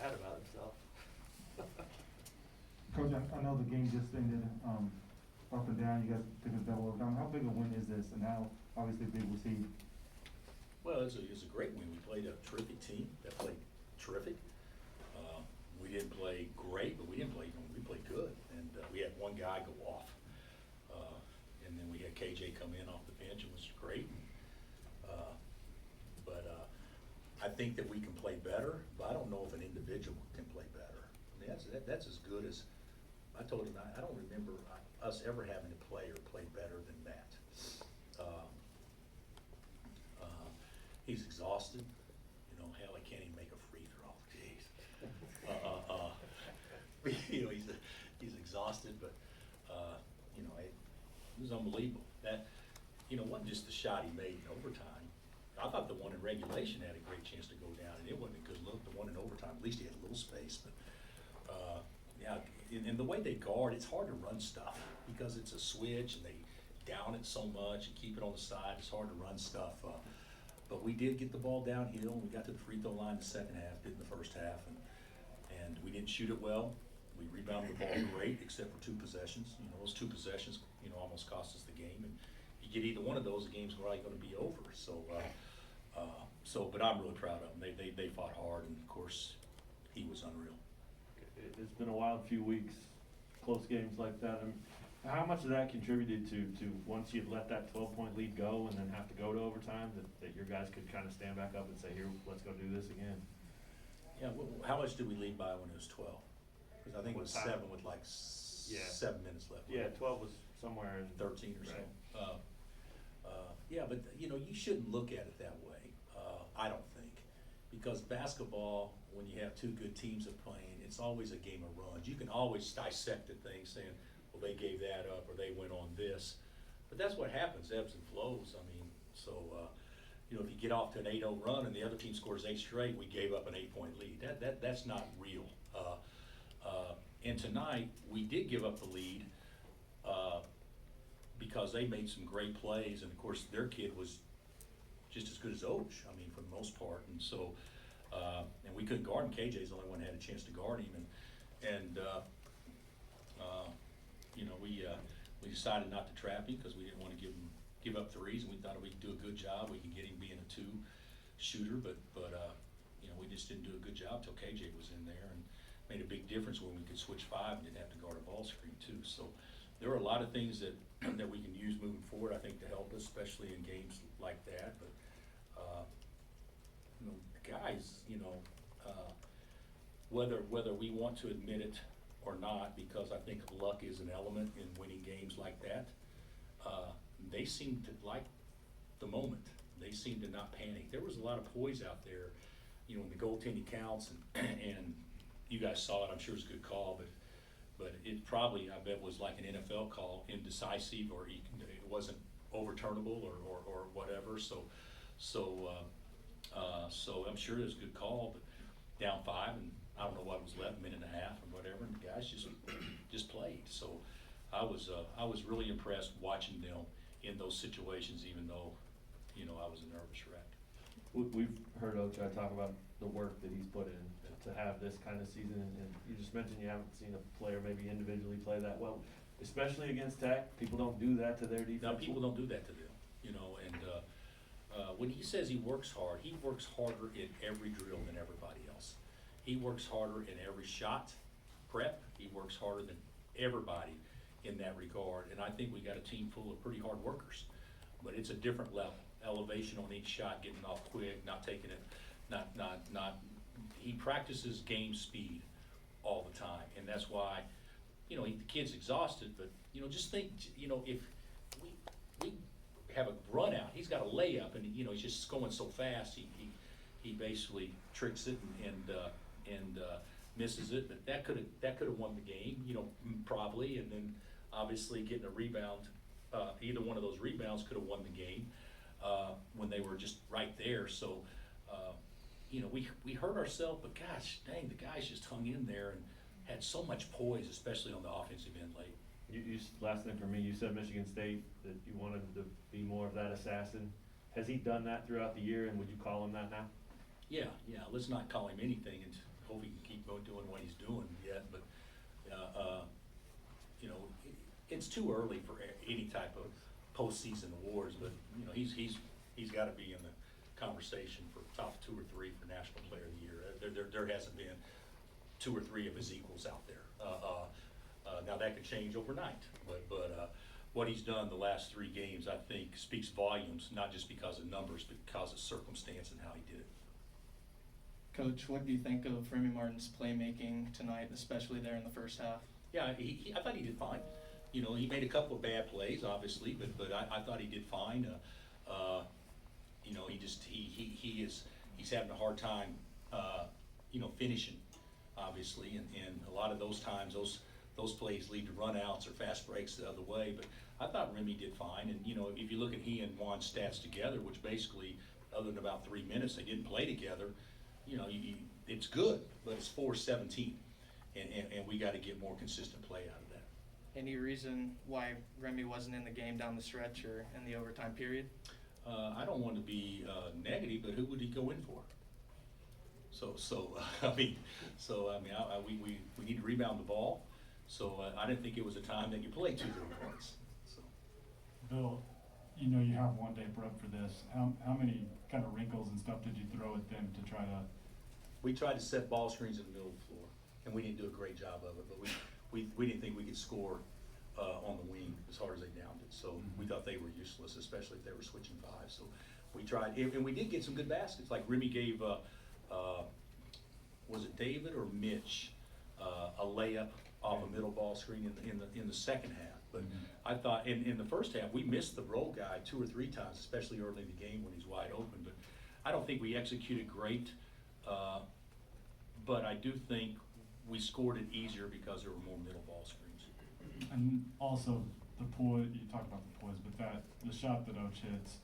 sad about himself. Coach, I know the game just ended, up and down, you guys took a double overtime. How big a win is this, and how obviously big was he? Well, it's a great win. We played a terrific team that played terrific. We didn't play great, but we played good. And we had one guy go off. And then we had KJ come in off the bench, and was great. But I think that we can play better, but I don't know if an individual can play better. I mean, that's as good as, I told him, I don't remember us ever having a player play better than that. He's exhausted. You know, hell, he can't even make a free throw. Jeez. You know, he's exhausted, but you know, it was unbelievable. That, you know, wasn't just the shot he made in overtime. I thought the one in regulation had a great chance to go down, and it wasn't a good look. The one in overtime, at least he had a little space, but yeah, and the way they guard, it's hard to run stuff because it's a switch and they down it so much and keep it on the side. It's hard to run stuff. But we did get the ball downhill, and we got to the free throw line in the second half, did in the first half, and we didn't shoot it well. We rebounded the ball great, except for 2 possessions. You know, those 2 possessions, you know, almost cost us the game. And you get either one of those, the game's probably going to be over. But I'm really proud of them. They fought hard, and of course, he was unreal. It's been a wild few weeks, close games like that. I mean, how much of that contributed to once you let that 12-point lead go and then have to go to overtime, that your guys could kind of stand back up and say, here, let's go do this again? Yeah, how much did we lead by when it was 12? Because I think it was 7 with like 7 minutes left. Yeah, 12 was somewhere in 13 or right. so. Yeah, but you know, you shouldn't look at it that way. I don't think, because basketball, when you have 2 good teams that playing, it's always a game of runs. You can always dissect the thing, saying, well, they gave that up or they went on this, but that's what happens, ebbs and flows. I mean, so you know, if you get off to an 8-0 run and the other team scores 8 straight, we gave up an 8-point lead. That's not real. And tonight we did give up the lead because they made some great plays, and of course their kid was just as good as Ochai, I mean, for the most part. And so, and we couldn't guard him. KJ's the only one that had a chance to guard him, and you know, we decided not to trap him because we didn't want to give up threes, and we thought if we could do a good job, we could get him being a 2 shooter, but you know, we just didn't do a good job till KJ was in there, and made a big difference when we could switch 5 and didn't have to guard a ball screen too. So there are a lot of things that we can use moving forward, I think, to help us, especially in games like that. But you know, guys, you know, whether we want to admit it or not, because I think luck is an element in winning games like that, they seem to like the moment. They seem to not panic. There was a lot of poise out there, you know, when the goaltending counts, and you guys saw it. I'm sure it was a good call, but it probably, I bet, was like an NFL call, indecisive, or it wasn't overturnable or whatever. So I'm sure it was a good call, but down 5, and I don't know what was left, 1.5 minutes or whatever, and the guys just played. So I was really impressed watching them in those situations, even though, you know, I was a nervous wreck. We've heard Ochai talk about the work that he's put in to have this kind of season, and you just mentioned you haven't seen a player maybe individually play that well, especially against Tech. People don't do that to their defense. No, people don't do that to them, you know, and when he says he works hard, he works harder in every drill than everybody else. He works harder in every shot prep. He works harder than everybody in that regard, and I think we got a team full of pretty hard workers, but it's a different level. Elevation on each shot, getting off quick, not taking it, not. He practices game speed all the time, and that's why, you know, the kid's exhausted. But you know, just think, you know, if we have a run out, he's got a layup, and you know, he's just going so fast, he basically tricks it and misses it. But that could have won the game, you know, probably, and then obviously getting a rebound. Either one of those rebounds could have won the game when they were just right there. So, you know, we hurt ourselves, but gosh dang, the guys just hung in there and had so much poise, especially on the offensive end late. You last thing for me, you said Michigan State that you wanted to be more of that assassin. Has he done that throughout the year, and would you call him that now? Yeah. Let's not call him anything hope he can keep going doing what he's doing yet, but, you know, it's too early for any type of postseason awards, but, you know, he's gotta be in the conversation for top 2 or 3 for National Player of the Year. There hasn't been 2 or 3 of his equals out there. Now that could change overnight, but what he's done the last 3 games, I think, speaks volumes, not just because of numbers, but because of circumstance and how he did it. Coach, what do you think of Remy Martin's playmaking tonight, especially there in the first half? Yeah, I thought he did fine. You know, he made a couple of bad plays, obviously, but I thought he did fine. You know, he's having a hard time, you know, finishing, obviously, and a lot of those times, those plays lead to runouts or fast breaks the other way. But I thought Remy did fine, and you know, if you look at he and Juan's stats together, which basically, other than about 3 minutes, they didn't play together. You know, it's good, but it's 4-17, and we got to get more consistent play out of that. Any reason why Remy wasn't in the game down the stretch or in the overtime period? I don't want to be negative, but who would he go in for? I mean, we need to rebound the ball. So I didn't think it was a time that you play 2 little points. So. Bill, you know you have one day prep for this. How many kind of wrinkles and stuff did you throw at them to try to? We tried to set ball screens in the middle of the floor, and we didn't do a great job of it. But we didn't think we could score on the wing as hard as they downed it. So we thought they were useless, especially if they were switching 5. So we tried, and we did get some good baskets. Like Remy gave, was it David or Mitch, a layup off a middle ball screen in the second half. But I thought in the first half we missed the roll guy 2 or 3 times, especially early in the game when he's wide open. But I don't think we executed great. But I do think we scored it easier because there were more middle ball screens. And also the poise, you talked about the poise, but the shot that Och hits,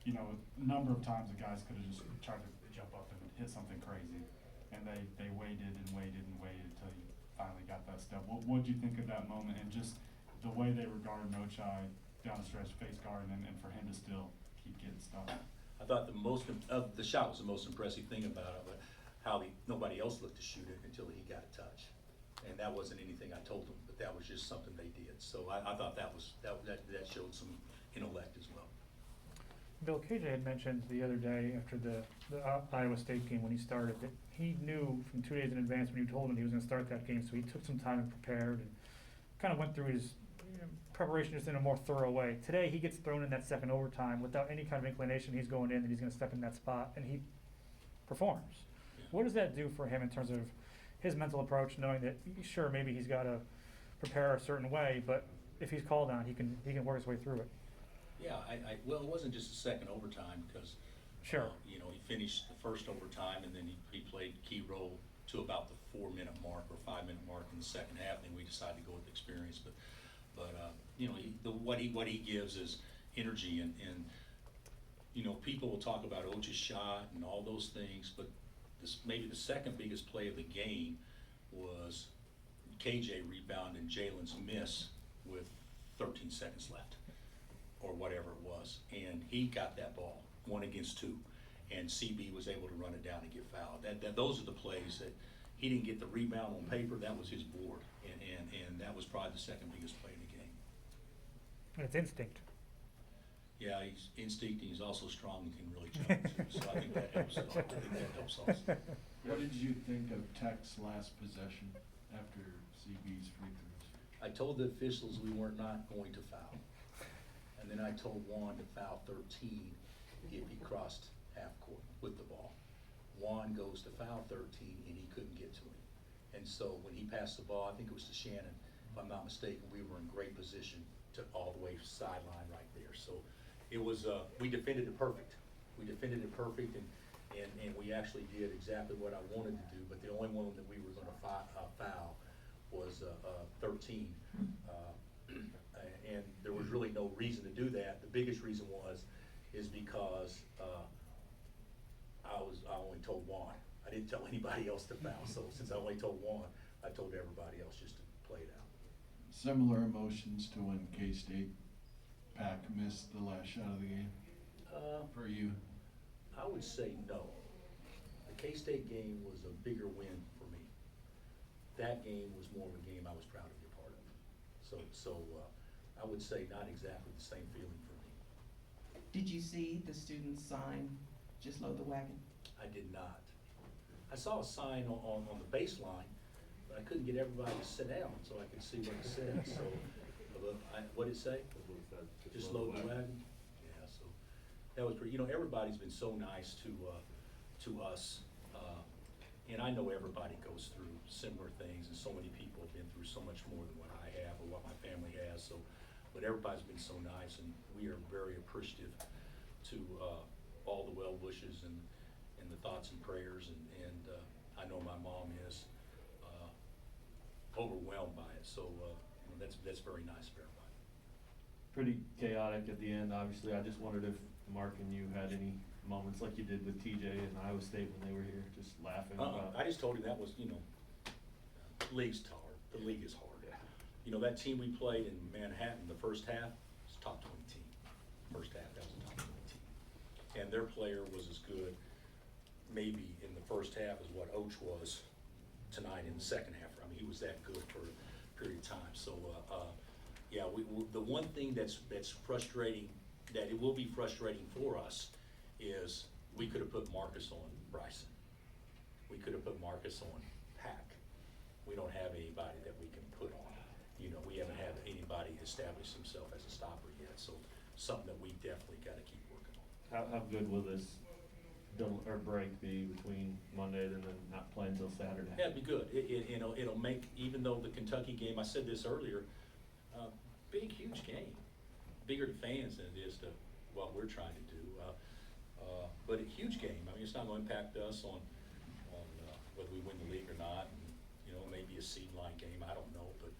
you know, a number of times the guys could have just tried to jump up and hit something crazy, and they waited and waited and waited until he finally got that step. What did you think of that moment, and just the way they were guarding Ochai down the stretch, face guarding, and for him to still keep getting stuff? I thought the shot was the most impressive thing about it, but how nobody else looked to shoot it until he got a touch. And that wasn't anything I told them, but that was just something they did. So I thought that showed some intellect as well. Bill, KJ had mentioned the other day after the Iowa State game when he started that he knew from 2 days in advance when you told him he was going to start that game, so he took some time and prepared and kind of went through his preparation just in a more thorough way. Today he gets thrown in that second overtime without any kind of inclination he's going in and he's going to step in that spot, and he performs. Yeah. What does that do for him in terms of his mental approach, knowing that sure maybe he's got to prepare a certain way, but if he's called on, he can work his way through it? Yeah, well, it wasn't just a second overtime because, Sure. You know, he finished the first overtime and then he played key role to about the 4-minute mark or 5-minute mark in the second half, and then we decided to go with experience. But you know, what he gives is energy, and you know, people will talk about Ochai's shot and all those things, but maybe the second biggest play of the game was KJ rebounding Jalen's miss with 13 seconds left, or whatever it was, and he got that ball 1 against 2, and CB was able to run it down and get fouled. Those are the plays that he didn't get the rebound on paper. That was his board, and that was probably the second biggest play in the game. And it's instinct. Yeah, he's instinct, and he's also strong and can really jump too. So I think that helps. Also. What did you think of Tech's last possession after CB's free throws? I told the officials we were not going to foul, and then I told Juan to foul 13 if he crossed half court with the ball. Juan goes to foul 13, and he couldn't get to him. And so when he passed the ball, I think it was to Shannon, if I'm not mistaken, we were in great position to all the way sideline right there. So it was, we defended it perfect. We defended it perfect, and we actually did exactly what I wanted to do, but the only one that we were going to foul was 13. And there was really no reason to do that. The biggest reason is because I only told Juan. I didn't tell anybody else to foul. So since I only told Juan, I told everybody else just to play it out. Similar emotions to when K-State Pack missed the last shot of the game for you? I would say no. The K-State game was a bigger win for that game was more of a game I was proud to be a part of. So I would say not exactly the same feeling for me. Did you see the students sign, "Just load the wagon"? I did not. I saw a sign on the baseline, but I couldn't get everybody to sit down so I could see what it said, so, what'd it say? Just load the wagon? Yeah, so, that was pretty, everybody's been so nice to us, and I know everybody goes through similar things, and so many people have been through so much more than what I have or what my family has, so, but everybody's been so nice, and we are very appreciative to, all the well wishes and the thoughts and prayers, and I know my mom is, overwhelmed by it, so, that's very nice of everybody. Pretty chaotic at the end, obviously. I just wondered if Mark and you had any moments like you did with TJ and Iowa State when they were here, just laughing about. I just told him that was, league's hard, the league is hard. Yeah. That team we played in Manhattan, the first half, was a top 20 team. First half, that was a top 20 team. And their player was as good, maybe in the first half, as what Oach was tonight in the second half. I mean, he was that good for a period of time. So, yeah, the one thing that's frustrating, that it will be frustrating for us, is we could have put Marcus on Bryson. We could have put Marcus on Pack. We don't have anybody that we can put on. We haven't had anybody establish himself as a stopper yet, so something that we definitely gotta keep working on. How good will this break be between Monday and then not playing until Saturday? Yeah, it'd be good. It'll make, even though the Kentucky game, I said this earlier, big, huge game. Bigger to fans than it is to what we're trying to do. But a huge game. I mean, it's not gonna impact us on whether we win the league or not. And, maybe a seed line game, I don't know. But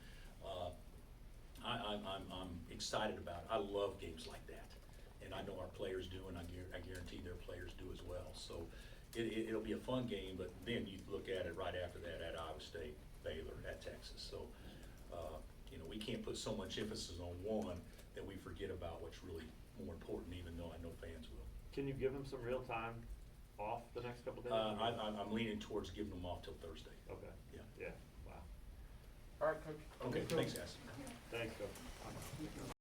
I'm excited about it. I love games like that. And I know our players do, and I guarantee their players do as well. So it'll be a fun game, but then you look at it right after that at Iowa State, Baylor, at Texas. So, we can't put so much emphasis on one that we forget about what's really more important, even though I know fans will. Can you give them some real time off the next couple days? I'm leaning towards giving them off till Thursday. Okay. Yeah. Yeah, wow. All right, Coach. Okay, thanks, guys. Thanks, Coach.